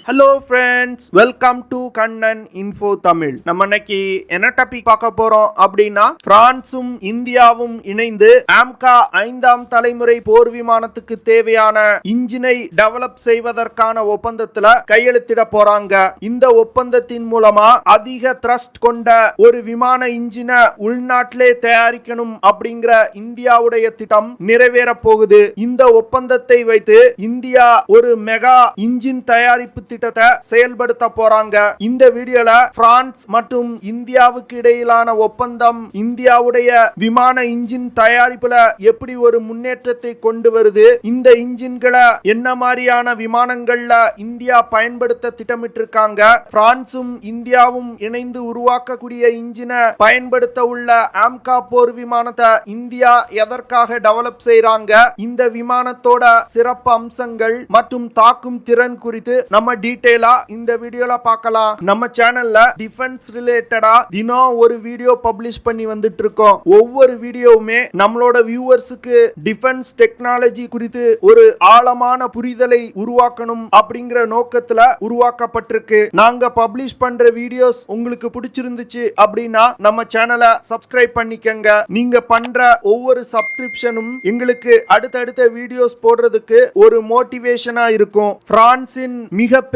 Hello friends, welcome to Kannan info Tamil. நம்ம இன்னைக்கு என்ன டாபிக் பார்க்க போறோம் அப்படின்னா, பிரான்சும் இந்தியாவும் இணைந்து AMCA 5ஆம் தலைமுறை போர் விமானத்துக்கு தேவையான இன்ஜினை டெவலப் செய்வதற்கான ஒப்பந்தத்துல கையெழுத்திட போறாங்க. இந்த ஒப்பந்தத்தின் மூலமா அதிக த்ரஸ்ட் கொண்ட ஒரு விமான இன்ஜினை உள்நாட்டிலே தயாரிக்கணும் அப்படிங்கிற இந்தியாவுடைய திட்டம் நிறைவேற போகுது. இந்த ஒப்பந்தத்தை வைத்து இந்தியா ஒரு மெகா இன்ஜின் தயாரிப்பு திட்டத்தை செயல்படுத்த போறாங்க. இந்த வீடியோல பிரான்ஸ் மற்றும் இந்தியாவுக்கு இடையிலான ஒப்பந்தம் இந்தியாவுடைய விமான இன்ஜின் தயாரிப்புல எப்படி ஒரு முன்னேற்றத்தை கொண்டு வருது, இந்த இன்ஜின்களை என்ன மாதிரியான விமானங்கள்ல இந்தியா பயன்படுத்த திட்டமிட்டிருக்காங்க, பிரான்சும் இந்தியாவும் இணைந்து உருவாக்கக்கூடிய இன்ஜினை பயன்படுத்த உள்ள AMCA போர் விமானத்தை இந்தியா எதற்காக டெவலப் செய்றாங்க, இந்த விமானத்தோட சிறப்பு அம்சங்கள் மற்றும் தாக்கும் திறன் குறித்து நம்ம டீடைலா இந்த வீடியோல பார்க்கலாம். நம்ம சேனல்ல டிஃபென்ஸ் ரிலேட்டடா தினம் ஒரு வீடியோ பப்ளிஷ் பண்ணி வந்துட்டு இருக்கோம். ஒவ்வொரு வீடியோவுமே நம்மளோட வியூவர்ஸுக்கு டிஃபென்ஸ் டெக்னாலஜி குறித்து ஒரு ஆழமான புரிதலை உருவாக்கணும் அப்படிங்கிற நோக்கத்துல உருவாக்கப்பட்டிருக்கு. நாங்க பப்ளிஷ் பண்ற வீடியோஸ் உங்களுக்கு பிடிச்சிருந்துச்சு அப்படின்னா நம்ம சேனலை சப்ஸ்கிரைப் பண்ணிக்கங்க. நீங்க பண்ற ஒவ்வொரு சப்ஸ்கிரிப்ஷனும் எங்களுக்கு அடுத்தடுத்த வீடியோஸ் போடுறதுக்கு ஒரு மோட்டிவேஷனா இருக்கும். பிரான்சின் மிகப்பெரிய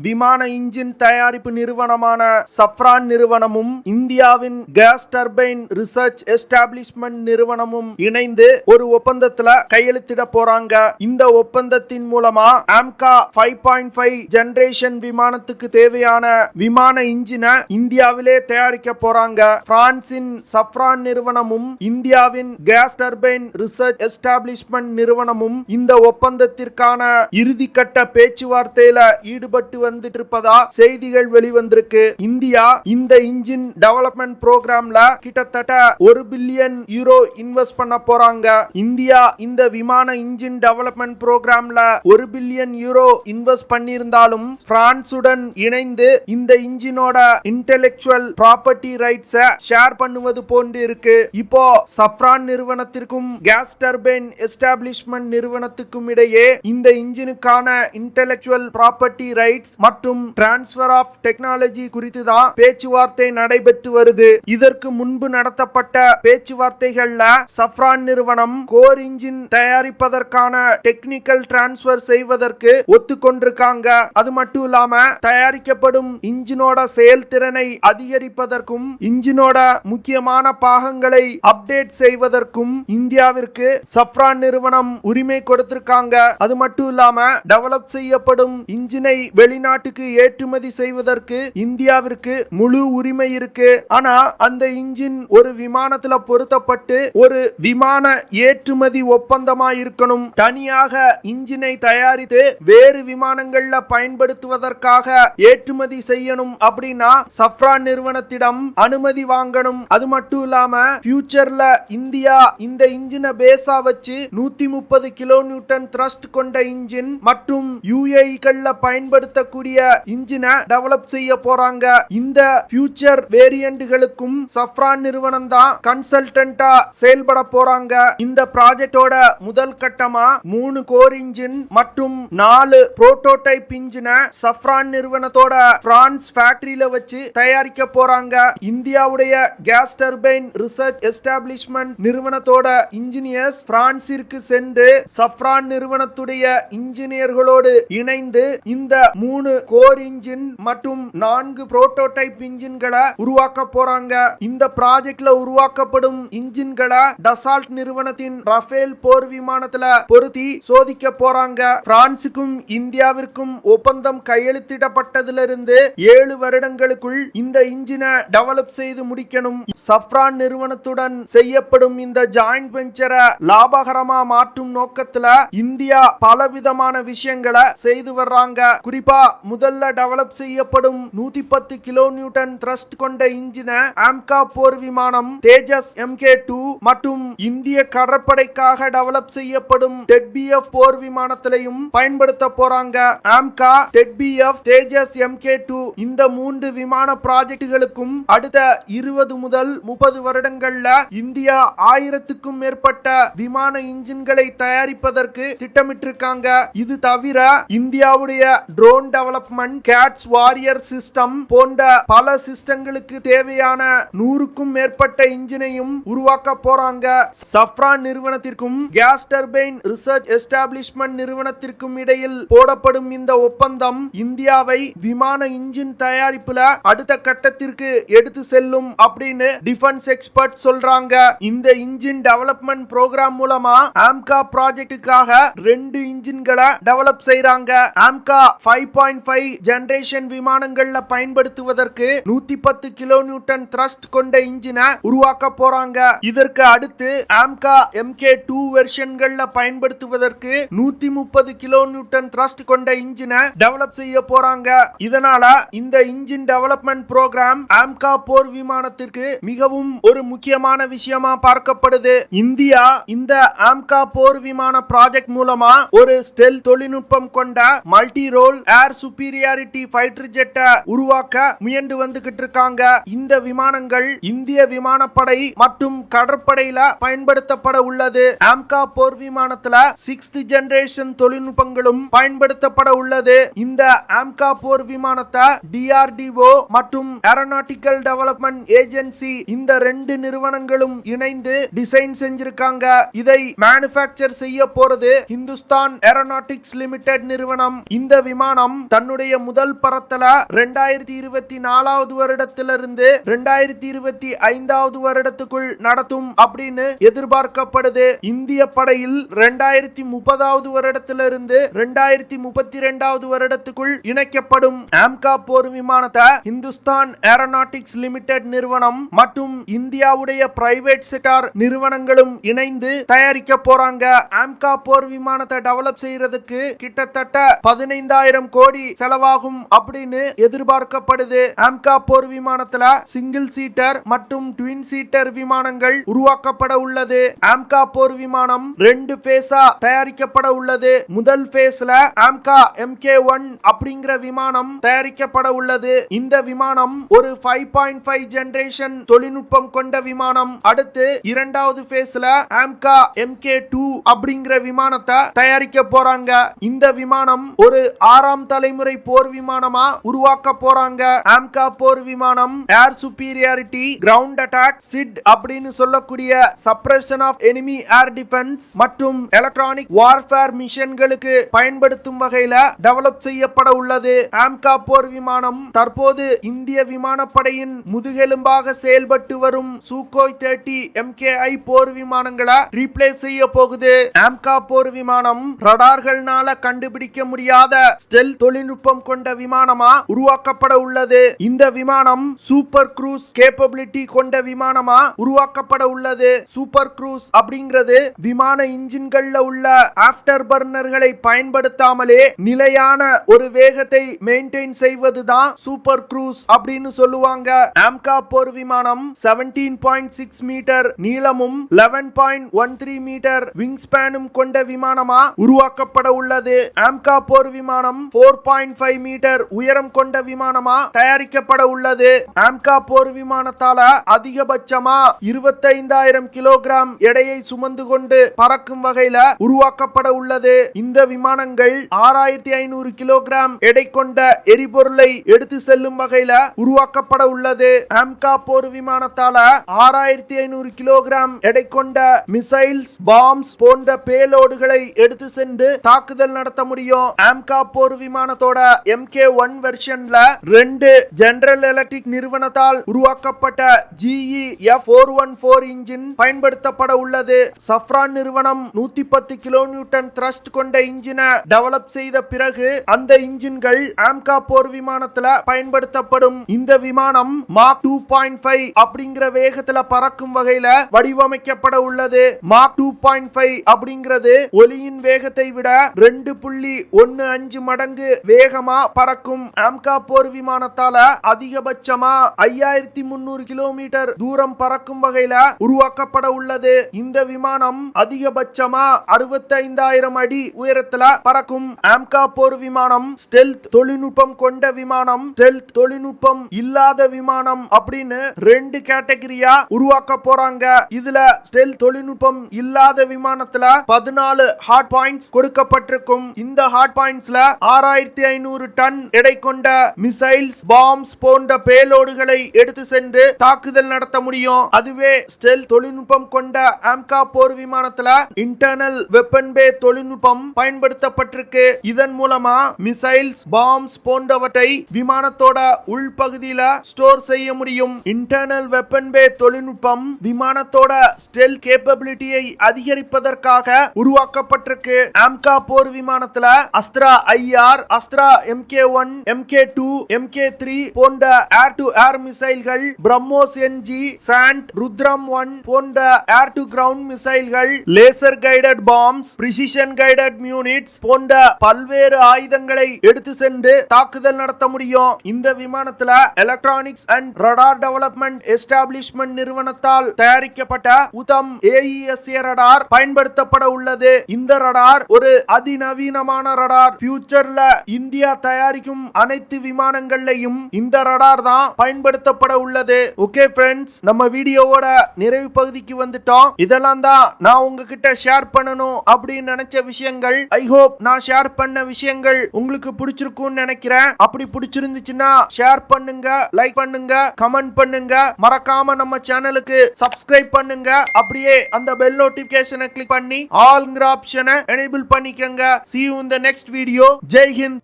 விமான இன்ஜின் தயாரிப்பு நிறுவனமான சஃப்ரான் நிறுவனமும் இந்தியாவின் கேஸ் டர்பைன் ரிசர்ச் எஸ்டாப்ளிஷ்மெண்ட் நிறுவனமும் இணைந்து ஒரு ஒப்பந்தத்துல கையெழுத்திட போறாங்க. இந்த ஒப்பந்தத்தின் மூலமா AMCA 5.5 ஜெனரேஷன் விமானத்துக்கு தேவையான விமான இன்ஜினை இந்தியாவிலே தயாரிக்க போறாங்க. பிரான்சின் சஃப்ரான் நிறுவனமும் இந்தியாவின் கேஸ் டர்பைன் ரிசர்ச் எஸ்டாப்ளிஷ்மெண்ட் நிறுவனமும் இந்த ஒப்பந்தத்திற்கான இறுதிக்கட்ட பேச்சுவார்த்தையில ஈடுபட்டு வந்துட்டு இருப்பதா செய்திகள் வெளிவந்திருக்கு. இந்தியா இந்த இன்ஜின் டெவலப்மெண்ட் புரோகிராம்ல கிட்டத்தட்ட 1 பில்லியன் யூரோ இன்வெஸ்ட் பண்ண போறாங்க. இந்தியா இந்த விமான இன்ஜின் டெவலப்மெண்ட் புரோகிராம்ல 1 பில்லியன் யூரோ இன்வெஸ்ட் பண்ணியிருந்தாலும் பிரான்சுடன் இணைந்து இந்த இன்ஜினோட இன்டெலெக்சுவல் ப்ராப்பர்ட்டி ரைட்ஸை ஷேர் பண்ணுவது போன்று இருக்கு. இப்போ சஃப்ரான் நிறுவனத்திற்கும் கேஸ் டர்பைன் எஸ்டாப்ளிஷ்மெண்ட் நிறுவனத்துக்கும் இடையே இந்த இன்ஜினுக்கான இன்டெலெக்சுவல் ப்ராப்பர்ட்டி ரைட்ஸ் மற்றும் டிரான்ஸ்பர் ஆஃப் டெக்னாலஜி குறித்து தான் பேச்சுவார்த்தை நடைபெற்று வருது. இதற்கு முன்பு நடத்தப்பட்ட பேச்சுவார்த்தைகள்ல சஃப்ரான் நிறுவனம் கோர் இன்ஜின் தயாரிப்பதற்கான டெக்னிக்கல் டிரான்ஸ்பர் செய்வதற்கு ஒத்துக்கொண்டிருக்காங்க. அது மட்டும் இல்லாம தயாரிக்கப்படும் இன்ஜினோட செயல்திறனை அதிகரிப்பதற்கும் இன்ஜினோட முக்கியமான பாகங்களை அப்டேட் செய்வதற்கும் இந்தியாவிற்கு சஃப்ரான் நிறுவனம் உரிமை கொடுத்திருக்காங்க. அது மட்டும் இல்லாம டெவலப் செய்யப்படும் இன்ஜினை வெளிநாட்டுக்கு ஏற்றுமதி செய்வதற்கு இந்தியாவிற்கு முழு உரிமை இருக்கு. ஆனா அந்த இன்ஜின் ஒரு விமானத்துல பொருத்தப்பட்டு ஒரு விமான ஏற்றுமதி ஒப்பந்தமா இருக்கணும். தனியாக இன்ஜினை தயாரித்து வேறு விமானங்கள்ல பயன்படுத்துவதற்காக ஏற்றுமதி செய்யணும் அப்படின்னா சஃப்ரான் நிறுவனத்திடம் அனுமதி வாங்கணும். அது மட்டும் இல்லாம ஃபியூச்சர்ல இந்தியா இந்த இன்ஜினை பேஸா வச்சு 130 கிலோ நியூட்டன் த்ரஸ்ட் கொண்ட இன்ஜின் மற்றும் UAE-கள்ல பயன்படுத்தக்கூடிய இன்ஜினை டெவலப் செய்ய போறாங்க. இந்த ஃபியூச்சர் வேரியண்ட்களுக்கும் சஃப்ரான் நிறுவனம் தான் கன்சல்டன்ட்டா செயல்பட போறாங்க. இந்த ப்ராஜெக்டோட முதல் கட்டமா 3 கோர் இன்ஜின் மற்றும் 4 புரோட்டோடைப் இன்ஜினை சஃப்ரான் நிறுவனத்தோட பிரான்ஸ் ஃபேக்டரியில வச்சு தயாரிக்க போறாங்க. இந்தியாவுடைய கேஸ் டர்பைன் ரிசர்ச் எஸ்டாப்ளிஷ்மெண்ட் நிறுவனத்தோட இன்ஜினியர்ஸ் பிரான்சிற்கு சென்று சஃப்ரான் நிறுவனத்துடைய இன்ஜினியர்களோடு இணைந்து இந்த 3 கோர் இன்ஜின் மற்றும் 4 புரோட்டோடைப் இன்ஜின்களை உருவாக்க போறாங்க. இந்த ப்ராஜெக்ட்ல உருவாக்கப்படும் இன்ஜின்களை டசால்ட் நிறுவனத்தின் ரஃபேல் போர் விமானத்துல பொருத்தி சோதிக்க போறாங்க. பிரான்சுக்கும் இந்தியாவிற்கும் ஒப்பந்தம் கையெழுத்திடப்பட்டதிலிருந்து 7 வருடங்களுக்குள் இந்த இன்ஜினை டெவலப் செய்து முடிக்கணும். சஃப்ரான் நிறுவனத்துடன் செய்யப்படும் இந்த ஜாயிண்ட் வெஞ்சரை லாபகரமா மாற்றும் நோக்கத்துல இந்தியா பலவிதமான விஷயங்களை செய்து வர்றாங்க. குறிப்பா முதல்ல டெவலப் செய்யப்படும் 110 கிலோ நியூட்டன் த்ரஸ்ட் கொண்ட இன்ஜினை AMCA போர் விமானம் தேஜஸ் MK2 மற்றும் இந்திய கடற்படைக்காக டெவலப் செய்யப்படும் TEDBF போர் விமானத்திலையும் பயன்படுத்த போறாங்க. AMCA, TEDBF, தேஜஸ் MK2 இந்த 3 விமான ப்ராஜெக்டுகளுக்கும் அடுத்த 20 முதல் 30 வருடங்கள்ல இந்தியா 1000க்கும் மேற்பட்ட விமான இன்ஜின்களை தயாரிப்பதற்கு திட்டமிட்டிருக்காங்க. இது தவிர இந்தியாவுடைய drone development, CATS warrior system போன்ற பல சிஸ்டங்களுக்கு தேவையான 100க்கும் மேற்பட்ட இன்ஜினையும் உருவாக்க போறாங்க. சஃப்ரான் நிறுவனத்திற்கும் கேஸ் டர்பைன் ரிசர்ச் எஸ்டாப்ளிஷ்மெண்ட் நிறுவனத்திற்கும் இடையில் போடப்படும் இந்த ஒப்பந்தம் இந்தியாவை விமான இன்ஜின் தயாரிப்புல அடுத்த கட்டத்திற்கு எடுத்து செல்லும் அப்படின்னு டிஃபென்ஸ் எக்ஸ்பர்ட் சொல்றாங்க. இந்த இன்ஜின் டெவலப்மெண்ட் புரோகிராம் மூலமா AMCA ப்ராஜெக்டுக்காக 2 இன்ஜின்களை டெவலப் செய்றாங்க. AMCA 5.5 ஜெனரேஷன் விமானங்கள்ல பயன்படுத்துவதற்கு 110 கிலோ நியூட்டன் த்ரஸ்ட் கொண்ட இன்ஜினை உருவாக்க போறாங்க. இதற்கு அடுத்து AMCA MK2 வெர்ஷன்கள்ல பயன்படுத்துவதற்கு 130 கிலோ நியூட்டன் த்ரஸ்ட் கொண்ட இன்ஜினை டெவலப் செய்ய போறாங்க. இதனால இந்த இன்ஜின் டெவலப்மெண்ட் புரோகிராம் AMCA போர் விமானத்திற்கு மிகவும் ஒரு முக்கியமான விஷயமா பார்க்கப்படுது. இந்தியா இந்த AMCA போர் விமான ப்ராஜெக்ட் மூலமா ஒரு ஸ்டெல்த் தொழில்நுட்பம் கொண்ட மல்டி ரோல் ஏர் சுப்பீரியாரிட்டி ஃபைட்டர் ஜெட்டை உருவாக்க முயன்று வந்துகிட்டு இருக்காங்க. இந்த விமானங்கள் இந்திய விமானப்படை மற்றும் கடற்படையில பயன்படுத்தப்பட உள்ளது. AMCA போர் விமானத்துல 6th ஜெனரேஷன் தொழில்நுட்பங்களும் பயன்படுத்தப்பட உள்ளது. இந்த AMCA போர் விமானத்தை DRDO மற்றும் ஏரோநாட்டிக்கல் டெவலப்மெண்ட் ஏஜென்சி இந்த 2 நிறுவனங்களும் இணைந்து டிசைன் செஞ்சிருக்காங்க. இதை மேனுஃபேக்சர் செய்ய போறது ஹிந்துஸ்தான் ஏரோநாட்டிக்ஸ் லிமிடெட் நிறுவனம். இந்த விமானம் தன்னுடைய முதல் பறத்தல 2024 வருடத்திலிருந்து 2025 வருடத்துக்குள் நடத்தும் அப்படின்னு எதிர்பார்க்கப்படுது. இந்திய படையில் 2030 வருடத்திலிருந்து 2032 வருடத்துக்குள் இணைக்கப்படும். AMCA போர் விமானத்தை ஹிந்துஸ்தான் ஏரோநாட்டிக்ஸ் லிமிடெட் நிறுவனம் மற்றும் இந்தியாவுடைய பிரைவேட் செக்டார் நிறுவனங்களும் இணைந்து தயாரிக்க போறாங்க. AMCA போர் விமானத்தை டெவலப் செய்யறதுக்கு கிட்டத்தட்ட 15,000 கோடி செலவாகும் அப்படின்னு எதிர்பார்க்கப்படுது. AMCA போர் விமானத்துல சிங்கிள் சீட்டர் மற்றும் ட்வின் சீட்டர் விமானங்கள் உருவாக்கப்பட உள்ளது. AMCA போர் விமானம் 2 பேஸா தயாரிக்கப்பட உள்ளது. முதல் பேஸ்ல AMCA MK1 அப்படிங்கிற விமானம் தயாரிக்கப்பட உள்ளது. இந்த விமானம் ஒரு 5.5 ஜெனரேஷன் தொழில்நுட்பம் கொண்ட விமானம். அடுத்து இரண்டாவது பேஸ்ல AMCA MK2 அப்படிங்கிற விமானத்தை தயாரிக்க போறாங்க. இந்த விமானம் ஒரு 6ஆம் தலைமுறை போர் விமானமா உருவாக்க போறாங்க. AMCA போர் விமானம் air superiority, ground attack, SEAD அப்படின்னு சொல்லக்கூடிய suppression of enemy air defence மற்றும் எலக்ட்ரானிக் வார்ஃபேர் மிஷன்களுக்கு பயன்படுத்தும் வகையில டெவலப் செய்யப்பட உள்ளது. AMCA போர் விமானம் தற்போது இந்திய விமானப்படையின் முதுகெலும்பாக செயல்பட்டு வரும் சூகோய் 30 MKI போர் விமானங்களை ரீப்ளேஸ் செய்ய போகுது. AMCA போர் விமானம் ரடார்களால கண்டுபிடிக்க முடியாத ஸ்டெல்த் தொழில்நுட்பம் கொண்ட விமானமா உருவாக்கப்பட உள்ளது. இந்த விமானம் சூப்பர் க்ரூஸ் கேப்பபிலிட்டி கொண்ட விமானமா உருவாக்கப்பட உள்ளது. சூப்பர் க்ரூஸ் அப்படிங்கிறது விமான இன்ஜின்கள்ல உள்ள ஆஃப்டர் பர்னர்களை பயன்படுத்தாமலே நிலையான ஒரு வேகத்தை மெயின்டைன் செய்வதுதான் சூப்பர் க்ரூஸ் அப்படின்னு சொல்லுவாங்க. AMCA போர் விமானம் 17.6 மீட்டர் நீளமும் 11.13 மீட்டர் விங் ஸ்பேனும் கொண்ட விமானமா உருவாக்கப்பட உள்ளது. AMCA போர் விமானம் 4.5 மீட்டர் உயரம் கொண்ட விமானமா தயாரிக்கப்பட உள்ளது. AMCA போர் விமானத்தால அதிகபட்சமா 25,000 கிலோகிராம் எடையை சுமந்து கொண்டு பறக்கும் வகையில உருவாக்கப்பட உள்ளது. இந்த விமானங்கள் 6,500 கிலோகிராம் எடை கொண்ட எரிபொருளை எடுத்து செல்லும் வகையில உருவாக்கப்பட உள்ளது. AMCA போர் விமானத்தால 6,500 கிலோகிராம் எடை கொண்ட மிசைல்ஸ், பாம்ஸ் போன்ற பேலோடுகளை எடுத்து சென்று தாக்குதல் நடத்த முடியும். AMCA போர் விமானத்தோட MK1 வெர்ஷன்ல 2 ஜெனரல் எலக்ட்ரிக் நிறுவனத்தால் உருவாக்கப்பட்ட GE F414 இன்ஜின் பயன்படுத்தப்பட உள்ளது. சஃப்ரான் நிறுவனம் 110 கிலோ நியூட்டன் த்ரஸ்ட் கொண்ட இன்ஜினை டெவலப் செய்த பிறகு அந்த இன்ஜின்கள் AMCA போர் விமானத்துல பயன்படுத்தப்படும். இந்த விமானம் மாக் 2.5 அப்படிங்கிற வேகத்துல பறக்கும் வகையில வடிவமைக்கப்பட உள்ளது. மாக் 2.5 அப்படிங்கிறது ஒலியின் வேகத்தை விட 2.15 மடங்கு வேகமா பறக்கும். AMCA போர் விமானத்தால அதிகபட்சமா 5,300 கிலோமீட்டர் தூரம் பறக்கும் வகையில உருவாக்கப்பட உள்ளது. இந்த விமானம் அதிகபட்சமா 65,000 அடி உயரத்துல பறக்கும். AMCA போர் விமானம் ஸ்டெல்த் தொழில்நுட்பம் கொண்ட விமானம், ஸ்டெல்த் தொழில்நுட்பம் இல்லாத விமானம் அப்படின்னு 2 கேட்டகரியா உருவாக்க போறாங்க. இதுல ஸ்டெல்த் தொழில்நுட்பம் இல்லாத விமானத்துல 14 ஹார்ட் பாயிண்ட்ஸ் கொடுக்கப்பட்டிருக்கும். இந்த ஹார்ட் பாயிண்ட்ஸ்ல 6500 டன் எடை கொண்ட மிசைல்ஸ், பாம்ஸ் போன்ற பேலோடுகளை எடுத்து சென்று தாக்குதல் நடத்த முடியும். அதுவே ஸ்டெல்த் தொழில்நுட்பம் கொண்ட AMCA போர் விமானத்துல இன்டர்னல் வெப்பன் பே தொழில்நுட்பம் பயன்படுத்தப்பட்டிருக்கு. இதன் மூலமா மிசைல்ஸ், பாம்ஸ் போன்றவற்றை விமானத்தோட உள்பகுதியில ஸ்டோர் செய்ய முடியும். இன்டர்னல் வெப்பன் பே தொழில்நுட்பம் விமானத்தோட ஸ்டெல்த் கேப்பபிலிட்டியை அதிகரிப்பதற்காக உருவாக்கப்பட்டிருக்கு. AMCA போர் விமானத்துல Astra IR, Astra MK1, MK2, MK3 போன்ற ஏர் டு ஏர் மிசைல்கள், பிரம்மோஸ் NG, சாண்ட், ருத்ரம் 1 போன்ற ஏர் டு கிரவுண்ட் மிசைல்கள், laser guided bombs, precision guided units போன்ற பல்வேறு ஆயுதங்களை எடுத்து சென்று தாக்குதல் நடத்த முடியும். இந்த விமானத்துல எலக்ட்ரானிக்ஸ் அண்ட் ரடார் டெவலப்மெண்ட் எஸ்டாப்லிஷ்மெண்ட் நிறுவனத்தால் தயாரிக்கப்பட்ட உத்தம் AESA ரடார் பயன்படுத்தப்பட உள்ளது. இந்த ரடார் ஒரு அதிநவீனமான ரடார். ஃபியூச்சர்ல இந்தியா தயாரிக்கும் அனைத்து விமானங்கள்லயும் இந்த ரடார் தான் பயன்படுத்தப்பட உள்ளது. ஓகே ஃப்ரெண்ட்ஸ், நம்ம வீடியோவோட நிறைவு பகுதிக்கு வந்துட்டோம். இதெல்லாம் தான் நான் உங்ககிட்ட ஷேர் பண்ணணும் அப்படின்னு நினைச்ச விஷயங்கள். ஐ ஹோப் நான் ஷேர் பண்ண விஷயங்கள் உங்களுக்கு பிடிச்சிருக்கும்னு நினைக்கிறேன். அப்படி பிடிச்சிருந்துச்சுன்னா ஷேர் பண்ணுங்க, லைக் பண்ணுங்க, கமெண்ட் பண்ணுங்க. மறக்காம நம்ம சேனலுக்கு சப்ஸ்கிரைப் பண்ணுங்க. அப்படியே அந்த பெல் நோட்டிபிகேஷனை கிளிக் பண்ணி ஆல்ங்கிற ஆப்ஷனை எனேபிள் பண்ணிக்கங்க. See you in the next video. Jai Hind.